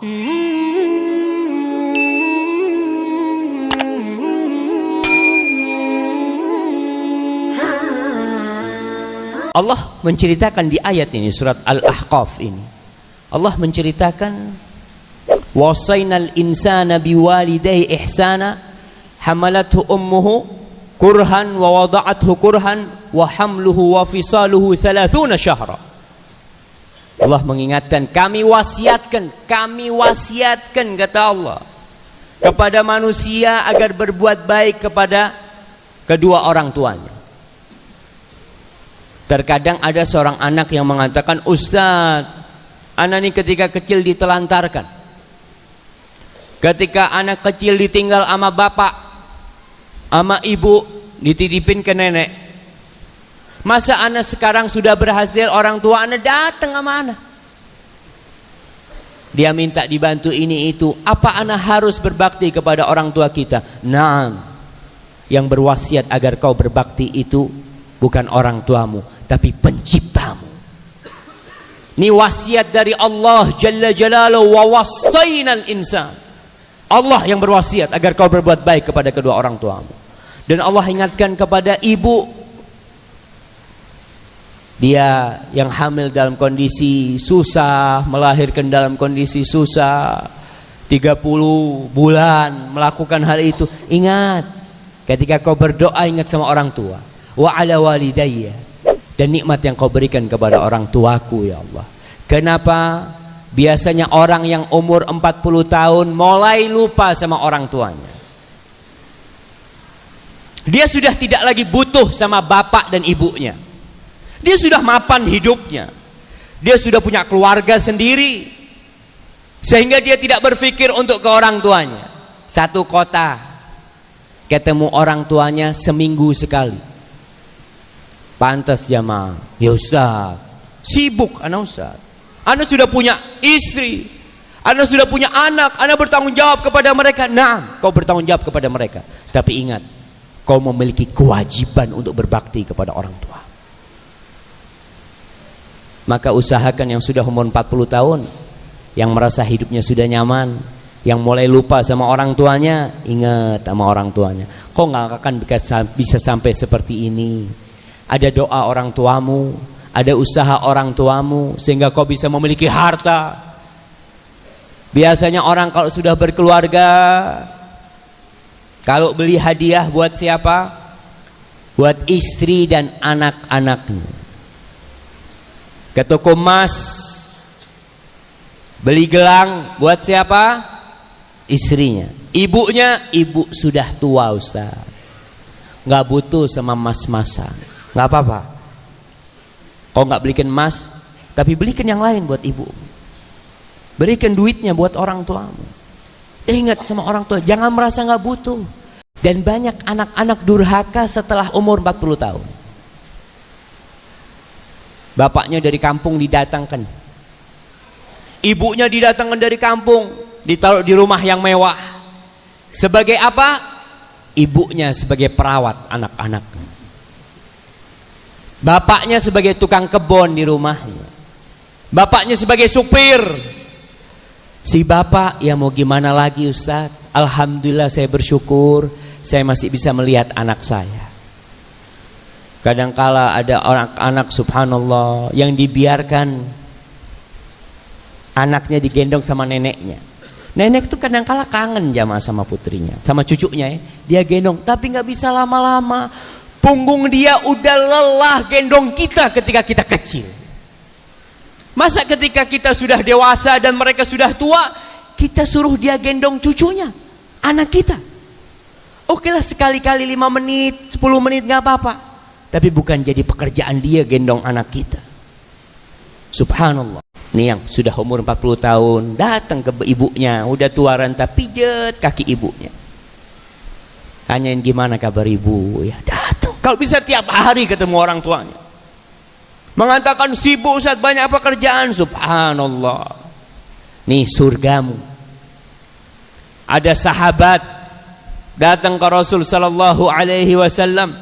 Allah menceritakan di ayat ini, surat Al-Ahqaf ini, Allah menceritakan wasainal insana biwalidayhi ihsana hamalathu ummuhu kurhan wa wada'athu kurhan wa hamluhu wa fisaluhu 30 syahra. Allah mengingatkan, kami wasiatkan kata Allah kepada manusia agar berbuat baik kepada kedua orang tuanya. Terkadang ada seorang anak yang mengatakan, Ustaz, anak ini ketika kecil ditelantarkan. Ketika anak kecil ditinggal sama bapak, sama ibu, dititipin ke nenek. Masa anak sekarang sudah berhasil, orang tua anak datang sama anak. Dia minta dibantu ini itu. Apa anak harus berbakti kepada orang tua kita? Naam. Yang berwasiat agar kau berbakti itu bukan orang tuamu, tapi penciptamu. Ini wasiat dari Allah Jalla Jalaluhu, wa wassainal insan. Allah yang berwasiat agar kau berbuat baik kepada kedua orang tuamu. Dan Allah ingatkan kepada ibu, dia yang hamil dalam kondisi susah, melahirkan dalam kondisi susah, 30 bulan melakukan hal itu. Ingat, ketika kau berdoa, ingat sama orang tua. Wa ala walidayya, dan nikmat yang kau berikan kepada orang tuaku ya Allah. Kenapa biasanya orang yang umur 40 tahun mulai lupa sama orang tuanya? Dia sudah tidak lagi butuh sama bapak dan ibunya. Dia sudah mapan hidupnya. Dia sudah punya keluarga sendiri, sehingga dia tidak berpikir untuk ke orang tuanya. Satu kota ketemu orang tuanya seminggu sekali. Pantas jamaah, ya Ustaz, sibuk anak Ustaz. Anak sudah punya istri, anak sudah punya anak bertanggung jawab kepada mereka. Nah, kau bertanggung jawab kepada mereka. Tapi ingat, kau memiliki kewajiban untuk berbakti kepada orang tua. Maka usahakan yang sudah umur 40 tahun, yang merasa hidupnya sudah nyaman, yang mulai lupa sama orang tuanya, ingat sama orang tuanya. Kau gak akan bisa sampai seperti ini. Ada doa orang tuamu, ada usaha orang tuamu, sehingga kau bisa memiliki harta. Biasanya orang kalau sudah berkeluarga, kalau beli hadiah buat siapa? Buat istri dan anak-anaknya. Ke toko emas, beli gelang buat siapa? Istrinya. Ibunya, ibu sudah tua Ustaz, gak butuh sama mas-masan. Gak apa-apa, kau gak belikan emas, tapi belikan yang lain buat ibu. Berikan duitnya buat orang tuamu. Ingat sama orang tua, jangan merasa gak butuh. Dan banyak anak-anak durhaka setelah umur 40 tahun. Bapaknya dari kampung didatangkan, ibunya didatangkan dari kampung, ditaruh di rumah yang mewah. Sebagai apa? Ibunya sebagai perawat anak-anak, bapaknya sebagai tukang kebun di rumahnya, bapaknya sebagai supir. Si bapak, ya mau gimana lagi Ustaz, alhamdulillah saya bersyukur saya masih bisa melihat anak saya. Kadangkala ada anak subhanallah yang dibiarkan anaknya digendong sama neneknya. Nenek tuh kadangkala kangen jamaah sama putrinya, sama cucunya ya. Dia gendong, tapi gak bisa lama-lama. Punggung dia udah lelah gendong kita ketika kita kecil. Masa ketika kita sudah dewasa dan mereka sudah tua, kita suruh dia gendong cucunya, anak kita? Oke lah, sekali-kali 5 menit, 10 menit gak apa-apa. Tapi bukan jadi pekerjaan dia gendong anak kita. Subhanallah. Ini yang sudah umur 40 tahun datang ke ibunya, udah tua renta, pijet kaki ibunya. Tanyain gimana kabar ibu, ya datang. Kalau bisa tiap hari ketemu orang tuanya. Mengatakan sibuk Ustaz, banyak pekerjaan. Subhanallah. Nih surgamu. Ada sahabat datang ke Rasul sallallahu alaihi wasallam,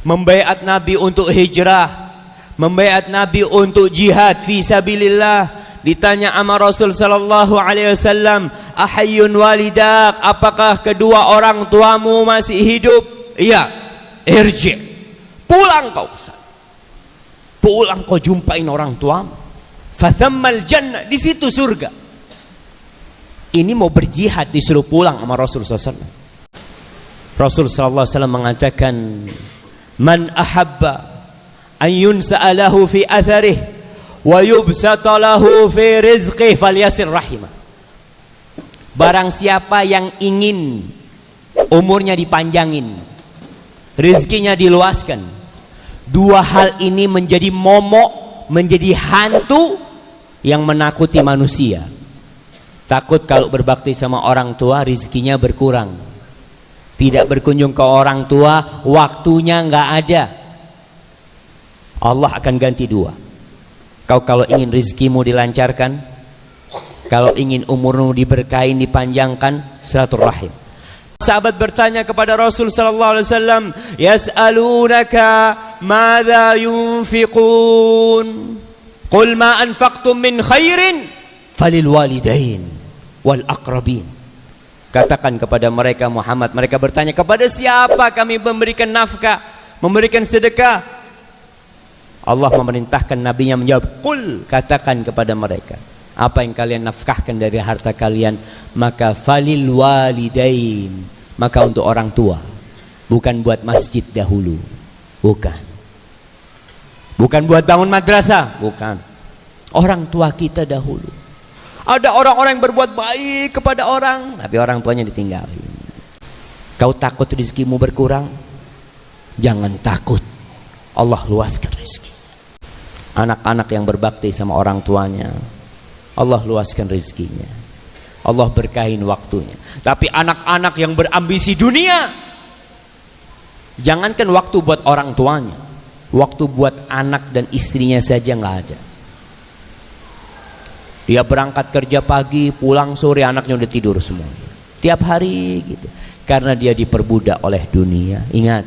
membaiat Nabi untuk hijrah, membaiat Nabi untuk jihad fi sabilillah. ditanya sama Rasul sallallahu alaihi wasallam, ahayyun walidak, apakah kedua orang tuamu masih hidup? Iya. Irji, pulang kau, pulang kau jumpain orang tuamu. Fathammal jannah, di situ surga. Ini mau berjihad disuruh pulang sama Rasul SAW. Rasul SAW mengatakan, man ahabba an yunsa'a lahu fi atharih wa yubsata lahu fi rizqih falyasir rahimah. Barang siapa yang ingin umurnya dipanjangin, rizkinya diluaskan, dua hal ini menjadi momok, menjadi hantu yang menakuti manusia. Takut kalau berbakti sama orang tua rizkinya berkurang, tidak berkunjung ke orang tua, waktunya nggak ada. Allah akan ganti dua. Kau kalau ingin rizkimu dilancarkan, kalau ingin umurmu diberkahi, dipanjangkan, silaturahim. Sahabat bertanya kepada Rasul sallallahu alaihi wasallam, yas'alunaka madza yunfiqun? Qul ma anfaqtum min khairin falil walidain wal aqrabin. Katakan kepada mereka Muhammad, mereka bertanya, kepada siapa kami memberikan nafkah, memberikan sedekah? Allah memerintahkan nabinya menjawab, qul, katakan kepada mereka, apa yang kalian nafkahkan dari harta kalian, maka falil walidain, maka untuk orang tua, bukan buat masjid dahulu, bukan buat bangun madrasah, bukan, orang tua kita dahulu. Ada orang-orang yang berbuat baik kepada orang, tapi orang tuanya ditinggalin. Kau takut rizkimu berkurang? Jangan takut, Allah luaskan rizki. Anak-anak yang berbakti sama orang tuanya, Allah luaskan rizkinya, Allah berkahin waktunya. Tapi anak-anak yang berambisi dunia, jangankan waktu buat orang tuanya, waktu buat anak dan istrinya saja nggak ada. Dia berangkat kerja pagi, pulang sore, anaknya udah tidur semua. Tiap hari gitu. Karena dia diperbudak oleh dunia. Ingat,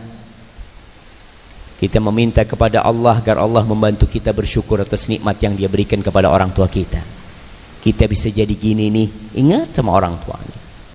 kita meminta kepada Allah agar Allah membantu kita bersyukur atas nikmat yang Dia berikan kepada orang tua kita. Kita bisa jadi gini nih, ingat sama orang tuanya.